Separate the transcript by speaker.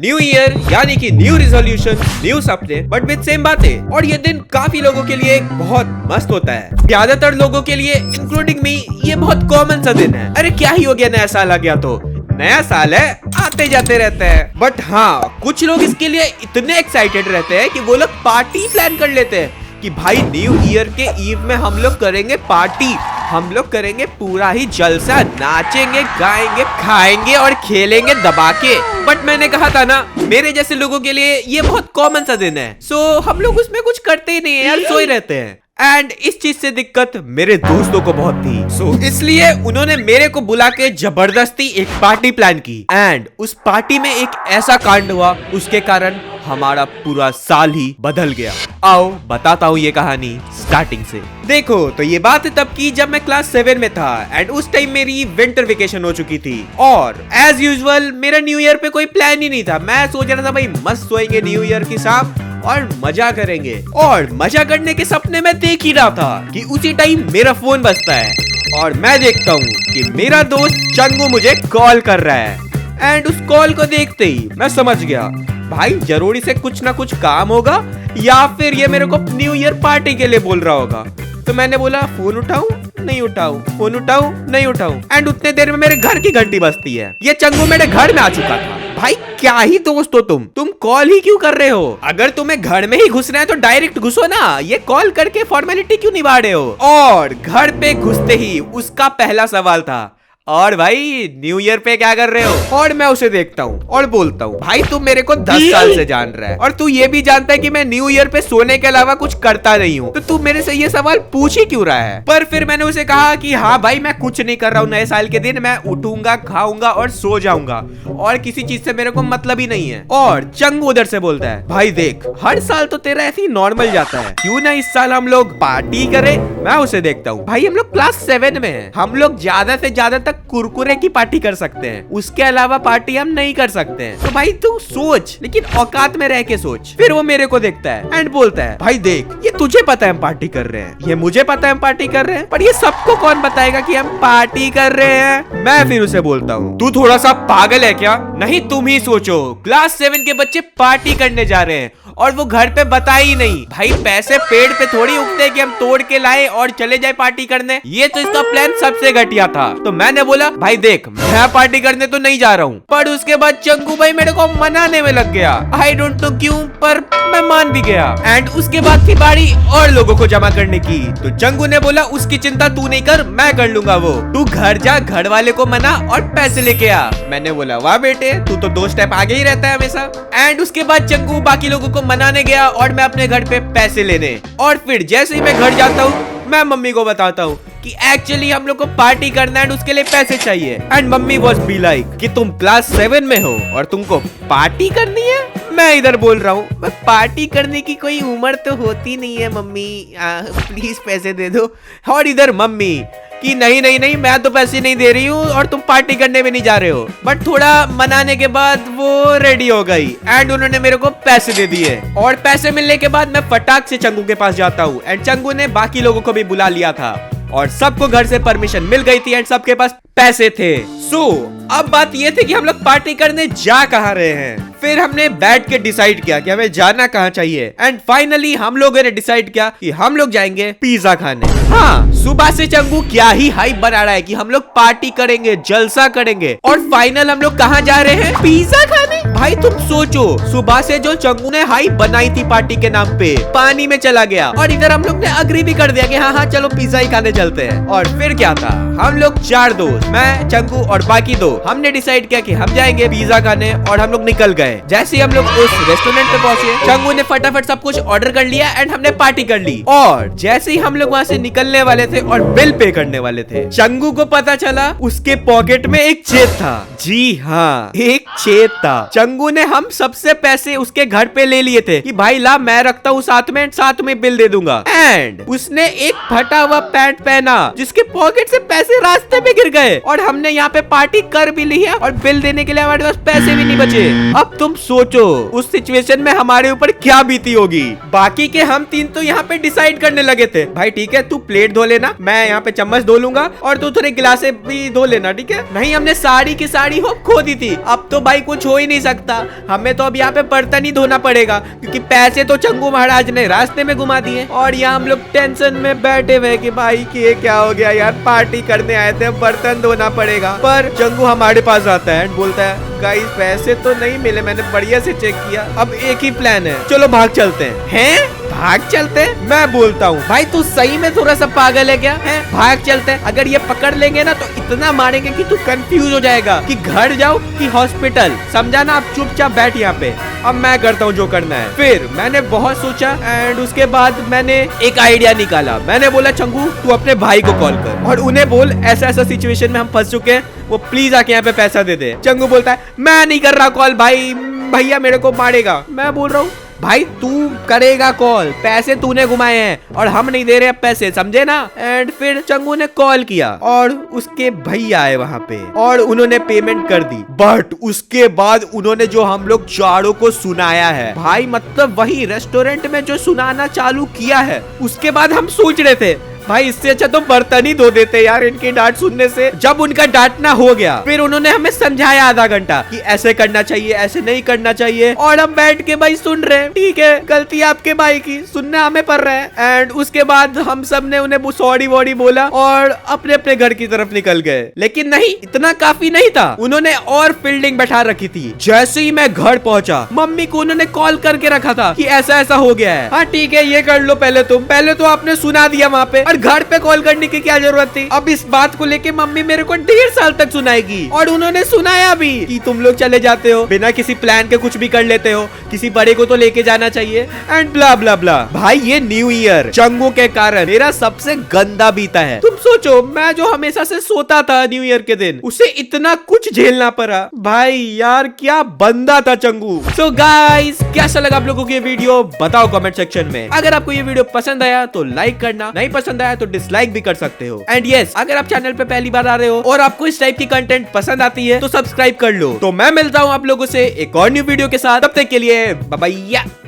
Speaker 1: New year यानी कि new resolution, new सपने, बट विद सेम बातें। और ये दिन काफी लोगों के लिए बहुत मस्त होता है। ज्यादातर लोगों के लिए इंक्लूडिंग मी ये बहुत कॉमन सा दिन है। अरे क्या ही हो गया, नया साल आ गया तो नया साल है, आते जाते रहते हैं। बट हाँ, कुछ लोग इसके लिए इतने एक्साइटेड रहते हैं कि वो लोग पार्टी प्लान कर लेते हैं कि भाई न्यू ईयर के ईव में हम लोग करेंगे पार्टी, हम लोग करेंगे पूरा ही जलसा, नाचेंगे, गाएंगे, खाएंगे और खेलेंगे दबा के। बट मैंने कहा था ना, मेरे जैसे लोगों के लिए ये बहुत कॉमन सा दिन है। सो हम लोग उसमें कुछ करते ही नहीं है यार, सोए रहते हैं। एंड इस चीज से दिक्कत मेरे दोस्तों को बहुत थी। सो इसलिए उन्होंने मेरे को बुला के जबरदस्ती एक पार्टी प्लान की। एंड उस पार्टी में एक ऐसा कांड हुआ, उसके कारण हमारा पूरा साल ही बदल गया। आओ बताता हूँ ये कहानी स्टार्टिंग से। देखो तो ये बात है तब की जब मैं क्लास 7 में था। एंड उस टाइम मेरी विंटर वेकेशन हो चुकी थी। और एज यूजुअल मेरा न्यू ईयर पे कोई प्लान ही नहीं था। मैं सोच रहा था भाई मस्त सोएंगे न्यू ईयर की शाम और मजा करेंगे। और मजा करने के सपने में देख ही रहा था कि उसी टाइम मेरा फोन बजता है और मैं देखता हूँ कि मेरा दोस्त चंगू मुझे कॉल कर रहा है। एंड उस कॉल को देखते ही मैं समझ गया भाई जरूरी से कुछ ना कुछ काम होगा या फिर ये मेरे को न्यू ईयर पार्टी के लिए बोल रहा होगा। तो मैंने बोला फोन उठाऊं नहीं उठाऊं, फोन उठाऊं नहीं उठाऊं। एंड उतने देर में मेरे घर की घंटी बजती है। ये चंगू मेरे घर में आ चुका था। भाई क्या ही दोस्त हो तुम कॉल ही क्यों कर रहे हो? अगर तुम्हें घर में ही घुसना है तो डायरेक्ट घुसो ना, ये कॉल करके फॉर्मेलिटी क्यों निभा रहे हो? और घर पे घुसते ही उसका पहला सवाल था, और भाई न्यू ईयर पे क्या कर रहे हो? और मैं उसे देखता हूँ और बोलता हूँ भाई तू मेरे को 10 साल से जान रहा है और तू ये भी जानता है कि मैं न्यू ईयर पे सोने के अलावा कुछ करता नहीं हूँ, तो तू मेरे से ये सवाल पूछ ही क्यों रहा है? पर फिर मैंने उसे कहा कि हाँ भाई मैं कुछ नहीं कर रहा हूँ, नए साल के दिन मैं उठूंगा, खाऊंगा और सो जाऊंगा और किसी चीज से मेरे को मतलब ही नहीं है। और चंगू उधर से बोलता है भाई देख हर साल तो तेरा ऐसे ही नॉर्मल जाता है, क्यों ना इस साल हम लोग पार्टी करें? मैं उसे देखता हूँ भाई हम लोग क्लास 7 में है, हम लोग ज्यादा से ज्यादा तक कुरकुरे की पार्टी कर सकते हैं, उसके अलावा पार्टी हम नहीं कर सकते हैं। तो भाई तू सोच, लेकिन औकात में रह के सोच। फिर वो मेरे को देखता है एंड बोलता है भाई देख ये तुझे पता है हम पार्टी कर रहे हैं, ये मुझे पता है हम पार्टी कर रहे हैं, पर ये सबको कौन बताएगा कि हम पार्टी कर रहे हैं? मैं फिर उसे बोलता हूँ तू थोड़ा सा पागल है क्या? नहीं तुम ही सोचो, क्लास 7 के बच्चे पार्टी करने जा रहे हैं और वो घर पे बताए ही नहीं। भाई पैसे पेड़ पे थोड़ी उगते हैं कि हम तोड़ के लाए और चले जाए पार्टी करने। ये तो इसका प्लान सबसे घटिया था। तो मैंने बोला भाई देख मैं पार्टी करने तो नहीं जा रहा हूँ। पर उसके बाद चंगू भाई मेरे को मनाने में लग गया। आई डोंट नो क्यों, पर मैं मान भी गया। एंड उसके बाद थी बारी और लोगों को जमा करने की। तो चंगू ने बोला उसकी चिंता तू नहीं कर, मैं कर लूंगा वो, तू घर जा, घर वाले को मना और पैसे लेके आ। मैंने बोला वाह बेटे तू तो 2 स्टेप आगे ही रहता है हमेशा। एंड उसके बाद चंगू बाकी लोगों को मनाने गया और मैं अपने घर पे पैसे लेने। और फिर जैसे ही मैं घर जाता हूँ मैं मम्मी को बताता हूँ कि एक्चुअली हम लोग को पार्टी करना है, उसके लिए पैसे चाहिए। And mummy was be like कि तुम क्लास 7 में हो और तुमको पार्टी करनी है? मैं इधर बोल रहा हूँ पार्टी करने की कोई उम्र तो होती नहीं है मम्मी, प्लीज पैसे दे दो। और इधर मम्मी कि नहीं नहीं नहीं मैं तो पैसे नहीं दे रही हूँ और तुम पार्टी करने में नहीं जा रहे हो। बट थोड़ा मनाने के बाद वो रेडी हो गई एंड उन्होंने मेरे को पैसे दे दिए। और पैसे मिलने के बाद मैं फटाक से चंगू के पास जाता हूँ एंड चंगू ने बाकी लोगों को भी बुला लिया था और सबको घर से परमिशन मिल गई थी एंड सबके पास पैसे थे। सो अब बात ये थी कि हम लोग पार्टी करने जा कहाँ रहे हैं। फिर हमने बैठ के डिसाइड किया कि हमें जाना कहाँ चाहिए। एंड फाइनली हम लोगों ने डिसाइड किया कि हम लोग जाएंगे पिज्जा खाने। हाँ सुबह से चंगू क्या ही हाइप बना रहा है कि हम लोग पार्टी करेंगे, जलसा करेंगे, और फाइनल हम लोग कहाँ जा रहे हैं? पिज्जा खाने। भाई तुम सोचो सुबह से जो चंगू ने हाइप बनाई थी पार्टी के नाम पे पानी में चला गया और इधर हम लोग ने अग्री भी कर दिया कि हाँ हाँ चलो पिज्जा ही खाने चलते हैं। और फिर क्या था, हम लोग 4 दोस्त, मैं, चंगू और बाकी 2, हमने डिसाइड किया कि हम जाएंगे पिज्जा खाने और हम लोग निकल गए। जैसे ही हम लोग उस रेस्टोरेंट पे पहुंचे चंगू ने फटाफट सब कुछ ऑर्डर कर लिया एंड हमने पार्टी कर ली। और जैसे ही हम लोग वहाँ से निकलने वाले थे और बिल पे करने वाले थे, चंगू को पता चला उसके पॉकेट में एक छेद था। जी हाँ एक छेद था। चंगू ने हम सबसे पैसे उसके घर पे ले लिए थे कि भाई ला मैं रखता हूँ साथ में बिल दे दूंगा। एंड उसने एक फटा हुआ पैंट पहना जिसके पॉकेट से पैसे रास्ते में गिर गए और हमने यहाँ पे पार्टी कर भी ली है और बिल देने के लिए हमारे पास पैसे भी नहीं बचे। अब तुम सोचो उस सिचुएशन में हमारे ऊपर क्या बीती होगी। बाकी के हम 3 तो यहाँ पे डिसाइड करने लगे थे भाई ठीक है तू प्लेट धो लेना, मैं यहाँ पे चम्मच धो लूंगा और तू थोड़े गिलासे भी धो लेना, ठीक है? नहीं, हमने साड़ी की साड़ी हो खो दी थी, अब तो भाई कुछ हो ही नहीं सकता, हमें तो अब यहाँ पे बर्तन ही धोना पड़ेगा क्योंकि पैसे तो चंगू महाराज ने रास्ते में घुमा दिए। और यहाँ हम लोग टेंशन में बैठे हुए कि भाई कि ये क्या हो गया यार, पार्टी करने आए थे, बर्तन धोना पड़ेगा। पर चंगू हमारे पास आता है, बोलता है गाइस पैसे तो नहीं मिले, मैंने बढ़िया से चेक किया, अब एक ही प्लान है, चलो भाग चलते हैं। भाग चलते हैं? मैं बोलता हूँ भाई तू सही में थोड़ा सा पागल है क्या? है भाग चलते हैं, अगर ये पकड़ लेंगे ना तो इतना मारेंगे कि तू कंफ्यूज हो जाएगा कि घर जाओ कि हॉस्पिटल, समझा ना? आप चुपचाप बैठ यहाँ पे, अब मैं करता हूँ जो करना है। फिर मैंने बहुत सोचा एंड उसके बाद मैंने एक आइडिया निकाला। मैंने बोला चंगू तू अपने भाई को कॉल कर और उन्हें बोल ऐसा ऐसा सिचुएशन में हम फंस चुके हैं, वो प्लीज आके यहाँ पे पैसा दे दे। चंगू बोलता है मैं नहीं कर रहा कॉल भाई, भैया मेरे को मारेगा। मैं बोल रहा हूँ भाई तू करेगा कॉल, पैसे तूने घुमाए हैं और हम नहीं दे रहे अब पैसे, समझे ना? एंड फिर चंगू ने कॉल किया और उसके भैया आए वहां पे और उन्होंने पेमेंट कर दी। बट उसके बाद उन्होंने जो हम लोग चारों को सुनाया है भाई, मतलब वही रेस्टोरेंट में जो सुनाना चालू किया है, उसके बाद हम सोच रहे थे भाई इससे अच्छा तो बर्तन ही धो देते यार इनकी डांट सुनने से। जब उनका डांटना हो गया फिर उन्होंने हमें समझाया आधा घंटा कि ऐसे करना चाहिए, ऐसे नहीं करना चाहिए, और हम बैठ के भाई सुन रहे हैं। ठीक है गलती आपके भाई की, सुनना हमें पड़ रहा है। एंड उसके बाद हम सब ने उन्हें सॉरी वॉरी बोला और अपने अपने घर की तरफ निकल गए। लेकिन नहीं, इतना काफी नहीं था, उन्होंने और फील्डिंग बैठा रखी थी। जैसे ही मैं घर पहुंचा मम्मी को उन्होंने कॉल करके रखा था कि ऐसा ऐसा हो गया है। हाँ ठीक है ये कर लो, पहले तो आपने सुना दिया वहाँ पे, घर पे कॉल करने की क्या जरूरत थी? अब इस बात को लेके मम्मी मेरे को 1.5 साल तक सुनाएगी और उन्होंने सुनाया भी कि तुम लोग चले जाते हो बिना किसी प्लान के, कुछ भी कर लेते हो, किसी बड़े को तो लेके जाना चाहिए एंड ब्ला ब्ला ब्ला। भाई ये न्यू ईयर चंगू के कारण मेरा सबसे गंदा बीता है। तुम सोचो मैं जो हमेशा से सोता था न्यू ईयर के दिन, उसे इतना कुछ झेलना पड़ा। भाई यार क्या बंदा था चंगू। सो गाइस कैसा लगा आप लोगों को ये वीडियो बताओ कमेंट सेक्शन में। अगर आपको ये वीडियो पसंद आया तो लाइक करना, नहीं पसंद आया तो डिसलाइक भी कर सकते हो। एंड यस अगर आप चैनल पे पहली बार आ रहे हो और आपको इस टाइप की कंटेंट पसंद आती है तो सब्सक्राइब कर लो। तो मैं मिलता हूँ आप लोगों से एक और न्यू वीडियो के साथ, तब तक के लिए बाय बाय।